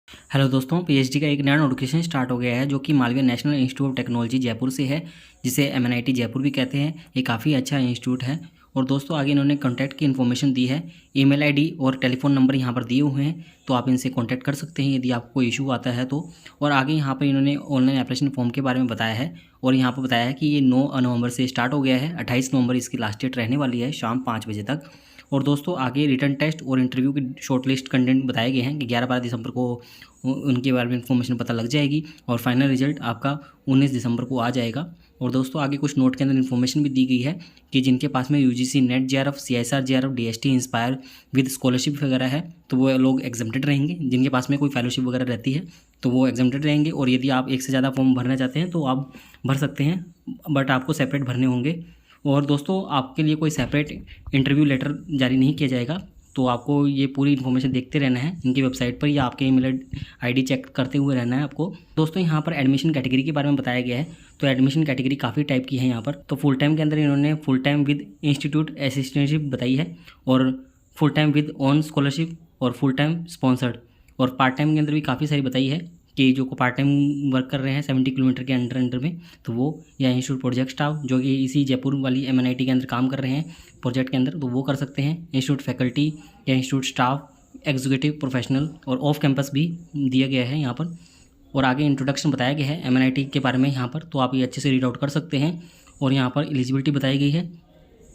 Hello दोस्तों, PhD का एक नया नोटिफिकेशन स्टार्ट हो गया है जो कि Malviya national institute of technology Jaipur से है, जिसे एमएनआईटी जयपुर भी कहते हैं। ये काफ़ी अच्छा इंस्टीट्यूट है। और दोस्तों आगे इन्होंने कॉन्टैक्ट की इन्फॉर्मेशन दी है, ईमेल आईडी और टेलीफोन नंबर यहाँ पर दिए हुए हैं, तो आप इनसे कॉन्टैक्ट कर सकते हैं यदि आपको कोई इशू आता है तो। और आगे यहाँ पर इन्होंने ऑनलाइन एप्लीकेशन फॉर्म के बारे में बताया है, और यहाँ पर बताया है कि ये 9 नवंबर से स्टार्ट हो गया है। 28 नवंबर इसकी लास्ट डेट रहने वाली है शाम 5 बजे तक। और दोस्तों आगे रिटर्न टेस्ट और इंटरव्यू की शॉर्टलिस्ट कंटेंट बताए गए हैं कि 11-12 दिसंबर को उनके बारे में इन्फॉर्मेशन पता लग जाएगी, और फाइनल रिजल्ट आपका 19 दिसंबर को आ जाएगा। और दोस्तों आगे कुछ नोट के अंदर इन्फॉर्मेशन भी दी गई है कि जिनके पास में UGC net JRF, CSR JRF, DST inspire with scholarship वगैरह है तो वो लोग एग्जम्प्टेड रहेंगे। जिनके पास में कोई फेलोशिप वगैरह रहती है तो वो एग्जम्प्टेड रहेंगे। और यदि आप एक से ज़्यादा फॉर्म भरना चाहते हैं तो आप भर सकते हैं, बट आपको सेपरेट भरने होंगे। और दोस्तों आपके लिए कोई सेपरेट इंटरव्यू लेटर जारी नहीं किया जाएगा, तो आपको ये पूरी इन्फॉर्मेशन देखते रहना है इनकी वेबसाइट पर, या आपके ईमेल आईडी चेक करते हुए रहना है आपको। दोस्तों यहाँ पर एडमिशन कैटेगरी के बारे में बताया गया है, तो एडमिशन कैटेगरी काफ़ी टाइप की है यहाँ पर। तो फुल टाइम के अंदर इन्होंने full time with institute assistantship बताई है, और full time with on scholarship, और फुल टाइम स्पॉन्सर्ड। और पार्ट टाइम के अंदर भी काफ़ी सारी बताई है कि जो को पार्ट टाइम वर्क कर रहे हैं 70 किलोमीटर के अंडर में, तो वो, या इंस्टीट्यूट प्रोजेक्ट स्टाफ जो कि इसी जयपुर वाली एमएनआईटी के अंदर काम कर रहे हैं प्रोजेक्ट के अंदर, तो वो कर सकते हैं। इंस्टीट्यूट फैकल्टी या इंस्टीट्यूट स्टाफ, एग्जीक्यूटिव प्रोफेशनल, और ऑफ कैंपस भी दिया गया है यहाँ पर। और आगे इंट्रोडक्शन बताया गया है एमएनआईटी के बारे में यहाँ पर, तो आप ये अच्छे से रीड आउट कर सकते हैं। और यहाँ पर एलिजिबिलिटी बताई गई है,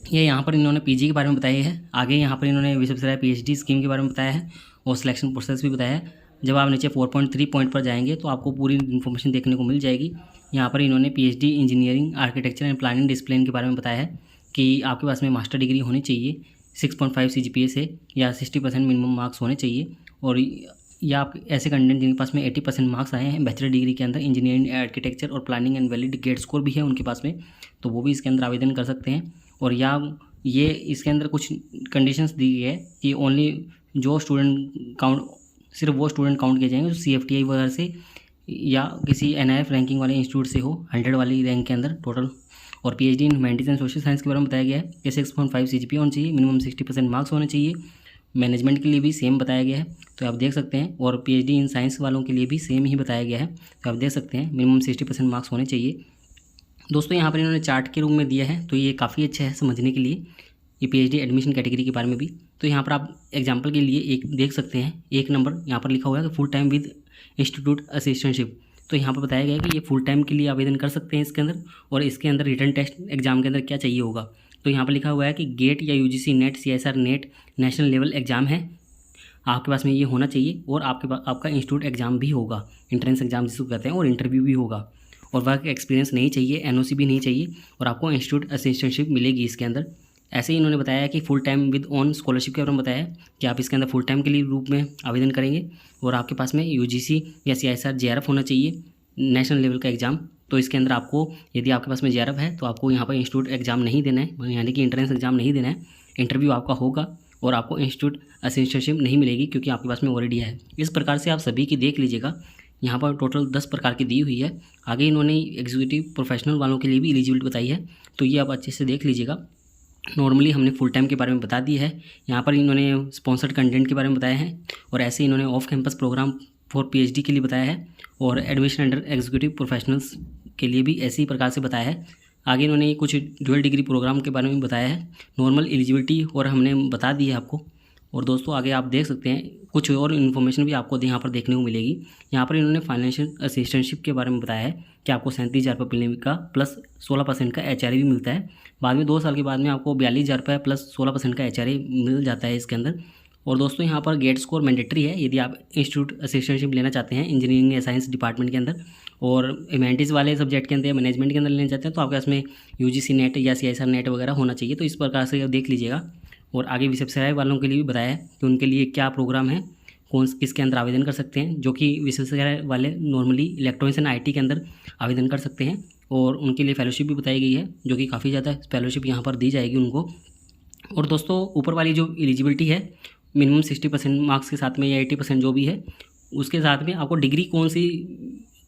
ये यहाँ पर इन्होंने पीजी के बारे में बताया है। आगे यहाँ पर इन्होंने विश्वविद्यालय पीएचडी स्कीम के बारे में बताया है, और सिलेक्शन प्रोसेस भी बताया है। जब आप नीचे 4.3 पॉइंट पर जाएंगे तो आपको पूरी इन्फॉर्मेशन देखने को मिल जाएगी। यहाँ पर इन्होंने PhD engineering, architecture and planning discipline के बारे में बताया है कि आपके पास में मास्टर डिग्री होनी चाहिए, 6.5 सीजीपीए से, या 60% मिनिमम मार्क्स होने चाहिए। और या आप ऐसे कैंडिडेट जिनके पास में 80% मार्क्स आए हैं बैचलर डिग्री के अंदर इंजीनियरिंग, आर्किटेक्चर और planning and valid GATE score भी है उनके पास में, तो वो भी इसके अंदर आवेदन कर सकते हैं। और या ये इसके अंदर कुछ कंडीशंस दी गई है कि ओनली जो स्टूडेंट काउंट, सिर्फ वो स्टूडेंट काउंट किए जाएंगे जो सीएफटीआई वगैरह से या किसी एनआईएफ रैंकिंग वाले इंस्टीट्यूट से हो 100 वाली रैंक के अंदर टोटल। और PhD in humanities and social science के बारे में बताया गया है कि 6.5 सीजीपीए होना चाहिए, मिनिमम 60% मार्क्स होने चाहिए। मैनेजमेंट के लिए भी सेम बताया गया है, तो आप देख सकते हैं। और पीएचडी इन साइंस वालों के लिए भी सेम ही बताया गया है, तो आप देख सकते हैं मिनिमम 60% मार्क्स होने चाहिए। दोस्तों यहाँ पर इन्होंने चार्ट के रूप में दिया है, तो ये काफ़ी अच्छा है समझने के लिए, ये पीएचडी एडमिशन कैटेगरी के बारे में भी। तो यहाँ पर आप एग्जांपल के लिए एक देख सकते हैं, 1 नंबर यहाँ पर लिखा हुआ है कि full time with institute assistantship. तो यहाँ पर बताया गया है कि ये फुल टाइम के लिए आवेदन कर सकते हैं इसके अंदर, और इसके अंदर रिटर्न टेस्ट एग्जाम के अंदर क्या चाहिए होगा। तो यहाँ पर लिखा हुआ है कि गेट या UGC net, CSR net national level exam है, आपके पास में ये होना चाहिए। और आपके पास आपका इंस्टीट्यूट एग्जाम भी होगा, एंट्रेंस एग्जाम जिसको कहते हैं, और इंटरव्यू भी होगा। और वर्क एक्सपीरियंस नहीं चाहिए, एनओसी भी नहीं चाहिए, और आपको इंस्टीट्यूट असिस्टेंटशिप मिलेगी इसके अंदर। ऐसे ही इन्होंने बताया कि full time with on scholarship के बारे में बताया कि आप इसके अंदर फुल टाइम के लिए रूप में आवेदन करेंगे, और आपके पास में यूजीसी या सीएसआर जेआरएफ होना चाहिए, नेशनल लेवल का एग्ज़ाम। तो इसके अंदर आपको, यदि आपके पास में जेआरएफ है तो आपको यहाँ पर इंस्टीट्यूट एग्ज़ाम नहीं देना है, यानी कि एंट्रेंस एग्ज़ाम नहीं देना है, इंटरव्यू आपका होगा, और आपको इंस्टीट्यूट असिस्टेंटशिप नहीं मिलेगी क्योंकि आपके पास में ऑलरेडी है। इस प्रकार से आप सभी की देख लीजिएगा, यहाँ पर टोटल 10 प्रकार की दी हुई है। आगे इन्होंने एग्जीक्यूटिव प्रोफेशनल वालों के लिए भी एलिजिबिलिटी बताई है, तो ये आप अच्छे से देख लीजिएगा। नॉर्मली हमने फुल टाइम के बारे में बता दी है, यहाँ पर इन्होंने स्पॉन्सर्ड कंटेंट के बारे में बताया है, और ऐसे इन्होंने off campus programme for PhD के लिए बताया है, और एडमिशन अंडर एग्जीक्यूटिव प्रोफेशनल्स के लिए भी ऐसी प्रकार से बताया है। आगे इन्होंने कुछ ड्यूअल डिग्री प्रोग्राम के बारे में बताया है, नॉर्मल एलिजिबिलिटी और हमने बता दी है आपको। और दोस्तों आगे आप देख सकते हैं कुछ और इन्फॉर्मेशन भी आपको यहाँ पर देखने को मिलेगी। यहाँ पर इन्होंने फाइनेंशियल असिस्टेंटशिप के बारे में बताया है कि आपको 37,000 रुपये मिलने का प्लस 16% का एचआरए भी मिलता है। बाद में 2 साल के बाद में आपको 42,000 रुपये प्लस 16% का एचआरए मिल जाता है इसके अंदर। और दोस्तों यहाँ पर गेट स्कोर मैंडेटरी है यदि आप इंस्टीट्यूट असिस्टेंटशिप लेना चाहते हैं इंजीनियरिंग या साइंस डिपार्टमेंट के अंदर, और ह्यूमैनिटीज़ वाले सब्जेक्ट के अंदर या मैनेजमेंट के अंदर लेना चाहते हैं तो आपके पास में यूजीसी नेट या सीएसआर नेट वगैरह होना चाहिए। तो इस प्रकार से देख लीजिएगा। और आगे विश्वविद्यालय वालों के लिए भी बताया है कि उनके लिए क्या प्रोग्राम है, कौन किसके अंदर आवेदन कर सकते हैं, जो कि विश्वविद्यालय वाले नॉर्मली इलेक्ट्रॉनिक्स एंड आईटी के अंदर आवेदन कर सकते हैं। और उनके लिए फेलोशिप भी बताई गई है, जो कि काफ़ी ज़्यादा फेलोशिप यहाँ पर दी जाएगी उनको। और दोस्तों ऊपर वाली जो एलिजिबिलिटी है मिनिमम 60% मार्क्स के साथ में या 80% जो भी है उसके साथ में आपको डिग्री कौन सी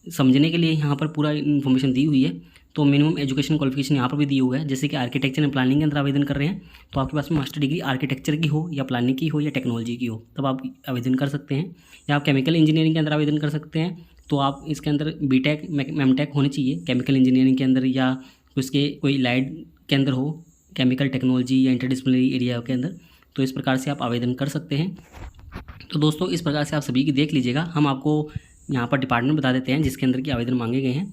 समझने के लिए यहाँ पर पूरा इन्फॉर्मेशन दी हुई है। तो मिनिमम एजुकेशन क्वालिफिकेशन यहाँ पर भी दी हुआ है। जैसे कि आर्किटेक्चर एंड प्लानिंग के अंदर आवेदन कर रहे हैं तो आपके पास में मास्टर डिग्री आर्किटेक्चर की हो या प्लानिंग की हो या टेक्नोलॉजी की हो तब आप आवेदन कर सकते हैं। या आप केमिकल इंजीनियरिंग के अंदर आवेदन कर सकते हैं तो आप इसके अंदर बीटेक मेमटेक होनी चाहिए केमिकल इंजीनियरिंग के अंदर, या उसके कोई लाइड के अंदर हो केमिकल टेक्नोलॉजी या इंटरडिसिप्लिनरी एरिया के अंदर, तो इस प्रकार से आप आवेदन कर सकते हैं। तो दोस्तों इस प्रकार से आप सभी की देख लीजिएगा। हम आपको यहाँ पर डिपार्टमेंट बता देते हैं जिसके अंदर की आवेदन मांगे गए हैं,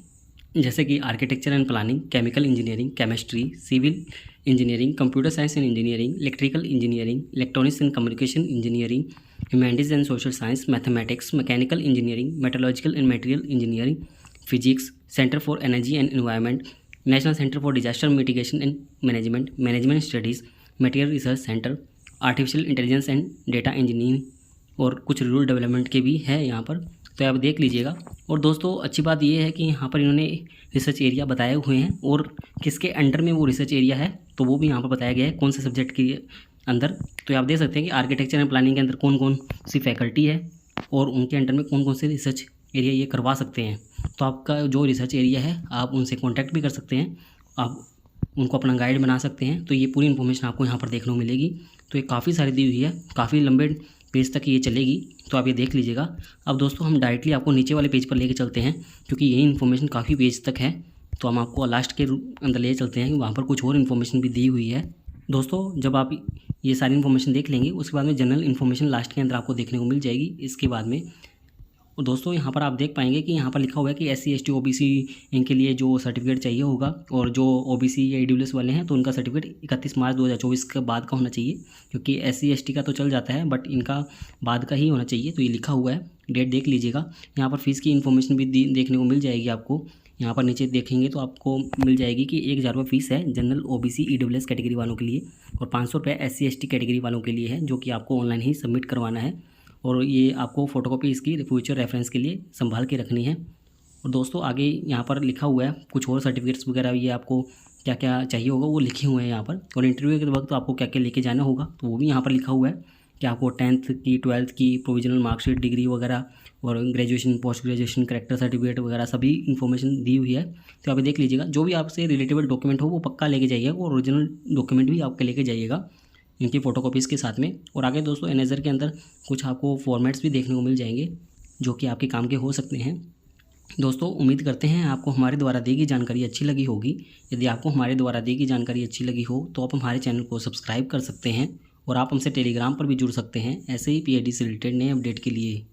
जैसे कि architecture and planning, chemical engineering, chemistry, civil engineering, computer science and engineering, electrical engineering, electronics and communication engineering, humanities and social science, mathematics, mechanical engineering, metallurgical and material engineering, physics, centre for energy and environment, national centre for disaster mitigation and management, management studies, material research centre, artificial intelligence and data engineering, और कुछ rural development के भी है यहाँ पर, तो आप देख लीजिएगा। और दोस्तों अच्छी बात ये है कि यहाँ पर इन्होंने रिसर्च एरिया बताए हुए हैं और किसके अंडर में वो रिसर्च एरिया है तो वो भी यहाँ पर बताया गया है कौन से सब्जेक्ट के अंदर। तो आप देख सकते हैं कि आर्किटेक्चर एंड प्लानिंग के अंदर कौन कौन सी फैकल्टी है और उनके अंडर में कौन कौन से रिसर्च एरिया ये करवा सकते हैं। तो आपका जो रिसर्च एरिया है आप उनसे कॉन्टैक्ट भी कर सकते हैं, आप उनको अपना गाइड बना सकते हैं। तो ये पूरी इन्फॉर्मेशन आपको यहाँ पर देखने को मिलेगी। तो ये काफ़ी सारी दी हुई है, काफ़ी लंबे पेज तक ये चलेगी, तो आप ये देख लीजिएगा। अब दोस्तों हम डायरेक्टली आपको नीचे वाले पेज पर लेके चलते हैं क्योंकि यही इन्फॉर्मेशन काफ़ी पेज तक है, तो हम आपको लास्ट के अंदर ले चलते हैं, वहाँ पर कुछ और इन्फॉर्मेशन भी दी हुई है। दोस्तों जब आप ये सारी इन्फॉर्मेशन देख लेंगे उसके बाद में जनरल इन्फॉर्मेशन लास्ट के अंदर आपको देखने को मिल जाएगी इसके बाद में। और दोस्तों यहाँ पर आप देख पाएंगे कि यहाँ पर लिखा हुआ है कि SC ST OBC इनके लिए जो सर्टिफिकेट चाहिए होगा, और जो OBC या EWS वाले हैं तो उनका सर्टिफिकेट 31 मार्च 2024 के बाद का होना चाहिए, क्योंकि SC ST का तो चल जाता है बट इनका बाद का ही होना चाहिए। तो ये लिखा हुआ है, डेट देख लीजिएगा। यहाँ पर फीस की इन्फॉर्मेशन भी देखने को मिल जाएगी आपको। यहाँ पर नीचे देखेंगे तो आपको मिल जाएगी कि 1000 रुपये फीस है जनरल OBC EWS कैटेगरी वालों के लिए, और 500 रुपये SC ST कैटेगरी वालों के लिए है, जो कि आपको ऑनलाइन ही सबमिट करवाना है। और ये आपको फ़ोटोकॉपी इसकी फ्यूचर रेफरेंस के लिए संभाल के रखनी है। और दोस्तों आगे यहाँ पर लिखा हुआ है कुछ और सर्टिफिकेट्स वगैरह, ये आपको क्या क्या चाहिए होगा वो लिखे हुए हैं यहाँ पर। और इंटरव्यू के वक्त तो आपको क्या क्या लेके जाना होगा तो वो भी यहाँ पर लिखा हुआ है कि आपको 10th की 12th की प्रोविजनल मार्कशीट, डिग्री वगैरह, और graduation, post graduation, character certificate वगैरह सभी इन्फॉर्मेशन दी हुई है। तो आप देख लीजिएगा, जो भी आपसे रिलेटेबल डॉक्यूमेंट हो वो पक्का लेके जाइएगा, और ओरिजिनल डॉक्यूमेंट भी आपके लेके जाइएगा इनकी फ़ोटोकॉपीज़ के साथ में। और आगे दोस्तों एनेजर के अंदर कुछ आपको फॉर्मेट्स भी देखने को मिल जाएंगे जो कि आपके काम के हो सकते हैं। दोस्तों उम्मीद करते हैं आपको हमारे द्वारा दी गई जानकारी अच्छी लगी होगी। यदि आपको हमारे द्वारा दी गई जानकारी अच्छी लगी हो तो आप हमारे चैनल को सब्सक्राइब कर सकते हैं, और आप हमसे टेलीग्राम पर भी जुड़ सकते हैं ऐसे ही PhD से रिलेटेड नए अपडेट के लिए।